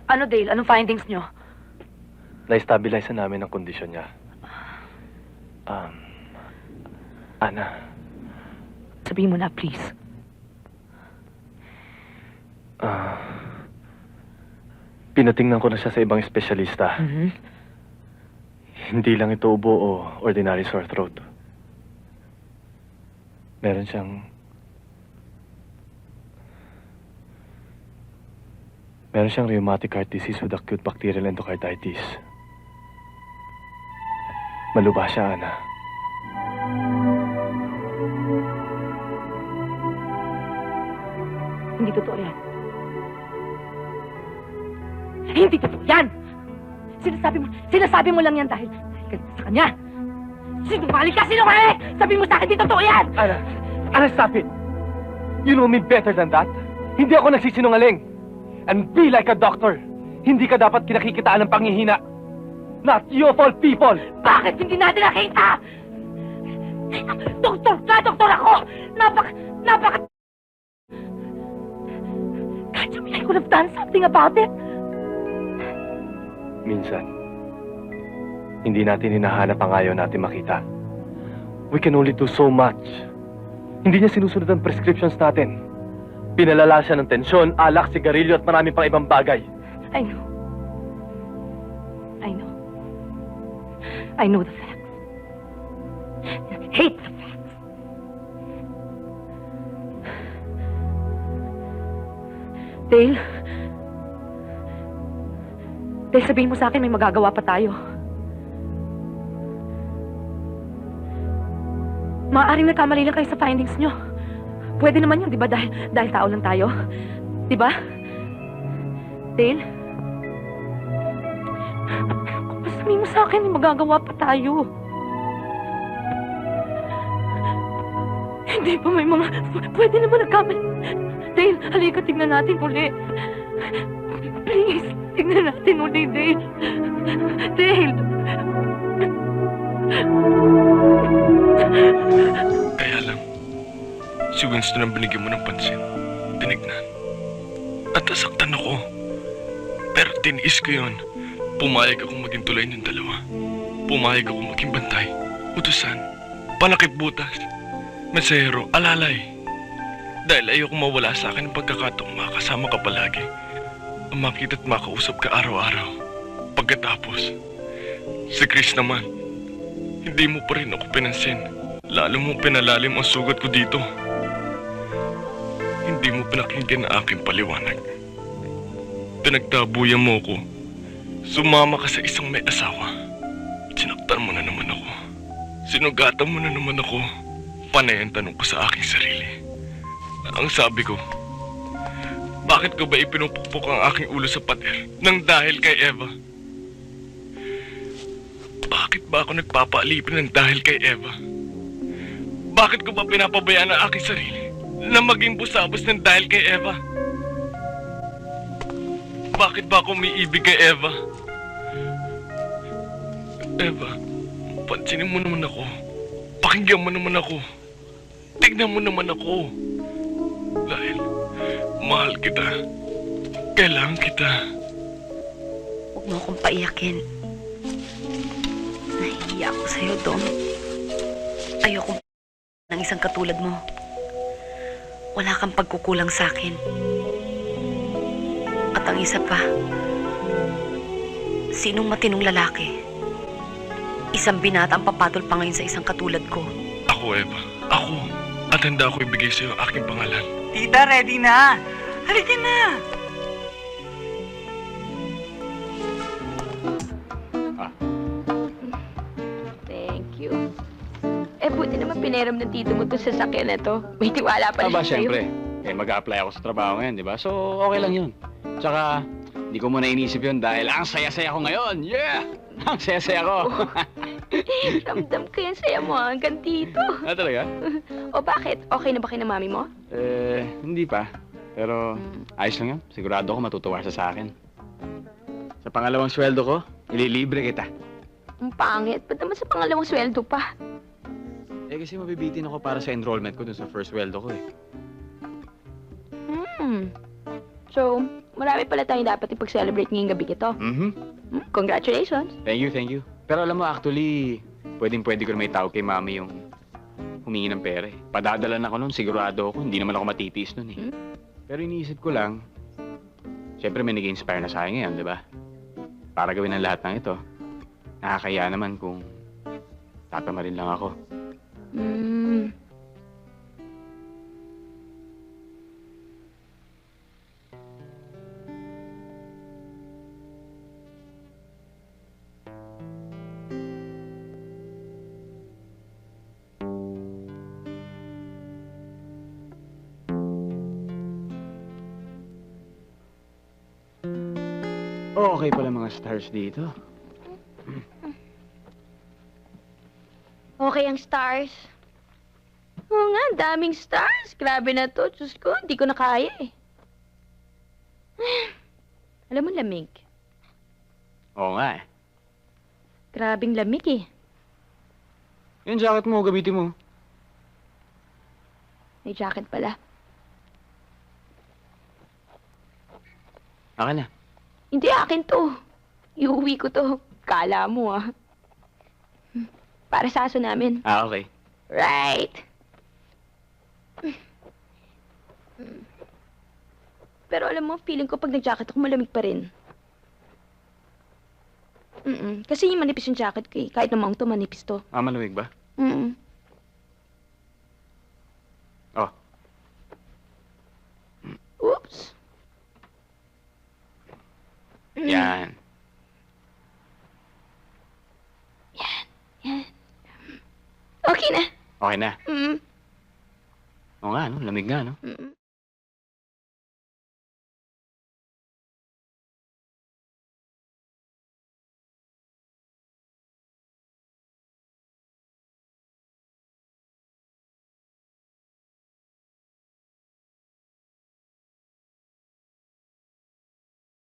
Ano, Dale? Anong findings nyo? Na-stabilize na namin ang kondisyon niya. Ana, Sabihin mo na, please. pinatingnan ko na siya sa ibang espesyalista. Mhm. Hindi lang ito ubo o ordinary sore throat. Meron siyang rheumatic heart disease with acute bacterial endocarditis. Maluba siya, Ana. Hindi totoo yan. Hindi totoo yan! Sinasabi mo lang yan dahil galit sa kanya. Sinungaling ka! Sinungaling! Sabi mo sa akin, hindi totoo yan! Ana, stop it! You know me better than that. Hindi ako nagsisinungaling. And be like a doctor. Hindi ka dapat kinakikitaan ng panghihina. Not you of all people! Bakit hindi natin nakita? Doktor ka! Doktor ako! Napaka... Can't you mean I could have done something about it? Minsan, hindi natin hinahanap ang ayaw natin makita. We can only do so much. Hindi niya sinusunod ang prescriptions natin. Pinalala siya ng tensyon, alak, sigarilyo at marami pang ibang bagay. I know. I know the facts. I hate the facts. Dale, sabihin mo sa akin may magagawa pa tayo. Maaaring nagkamali lang kayo sa findings nyo. Pwede naman yun, di ba? Dahil tao lang tayo. Di ba? Dale? Sabihin mo sa akin may magagawa pa tayo. Hindi ba may mga... Pwede naman nagkamali. Dale, halika, tignan natin uli. Please, tignan natin uli, Dale. Dale! Kaya lang, si Winston ang binigyan mo ng pansin. Tinignan. At nasaktan ako. Pero tiniis ko yun. Pumayag akong maging tulay ng dalawa. Pumayag akong maging bantay. Utusan. Panakip butas. Mesero. Alalay. Dahil ayoko mawala sa akin ang pagkakataong makasama ka palagi. Makita at makausap ka araw-araw. Pagkatapos, si Chris naman, hindi mo pa rin ako pinansin. Lalo mo pinalalim ang sugat ko dito. Hindi mo pinakinggan ang aking paliwanag. Pinagtabuyan mo ko. Sumama ka sa isang may asawa. Sinaktan mo na naman ako. Sinugatan mo na naman ako. Panay ang tanong ko sa aking sarili. Ang sabi ko, bakit ko ba ipinupukpok ang aking ulo sa pader nang dahil kay Eva? Bakit ba ako nagpapaalipin ng dahil kay Eva? Bakit ko ba pinapabayaan ang aking sarili na maging busabos ng dahil kay Eva? Bakit ba ako umiibig kay Eva? Eva, pansinin mo naman ako. Pakinggan mo naman ako. Tignan mo naman ako. Dahil mahal kita. Kailangan kita. Huwag mo akong paiyakin. Nahihiya ako sa'yo, Dom. Ayokong ng isang katulad mo. Wala kang pagkukulang sa akin. At ang isa pa, sinong matinong lalaki? Isang binata ang papatol pa ngayon sa isang katulad ko. Ako, Eva. Ako. At handa ako ibigay sa'yo ang aking pangalan. Tita, ready na! Halika na! Thank you. Buti naman pineram ng tito mo to sa sakyan na to. May tiwala pa Aba, rin sa'yo. syempre. Mag-a-apply ako sa trabaho ngayon, di ba? So, okay lang yun. Tsaka, hindi ko muna inisip yun dahil ang saya-saya ko ngayon. Yeah! Ang saya-saya ko. Ramdam ko yung saya mo hanggang dito. Talaga? O bakit? Okay na ba kay na mami mo? Hindi pa. Pero, ayos lang yun. Sigurado ko matutuwa siya sa akin. Sa pangalawang sweldo ko, ililibre kita. Ang pangit. Ba't naman sa pangalawang sweldo pa? Kasi mabibitin ako para sa enrollment ko dun sa first sweldo ko eh. So, marami pala tayong dapat ipag-celebrate ngayong gabi ito. Congratulations. Thank you, thank you. Pero alam mo, actually, pwedeng-pwede ko na may tawag kay mami yung humingi ng pera eh. Padadalan ako nun, sigurado ako. Hindi naman ako matitiis nun eh. Pero iniisip ko lang, syempre may nag-inspire na sa akin ngayon, di ba? Para gawin ang lahat ng ito. Nakakaya naman kung tatama rin lang ako. Hmm. Okay pala mga stars dito. Okay ang stars. Oo nga, daming stars. Grabe na to. Diyos ko, hindi ko na kaya eh. Alam mo, lamig. Oo nga eh. Grabing lamig eh. Yung jacket mo, gamitin mo. May jacket pala. Akin na. Hindi akin to. Iuwi ko to. Kala mo ah. Para sa aso namin. Ah, okay. Right. Pero alam mo, feeling ko pag nag-jacket ako, malamig pa rin. Kasi yung manipis yung jacket ko eh. Kahit namang to, manipis to. Ah, malamig ba? Oh. Oops. Yan. Yan. Okay na. Okay na. Mm. Oo nga, no? Lamig nga, no? Mm.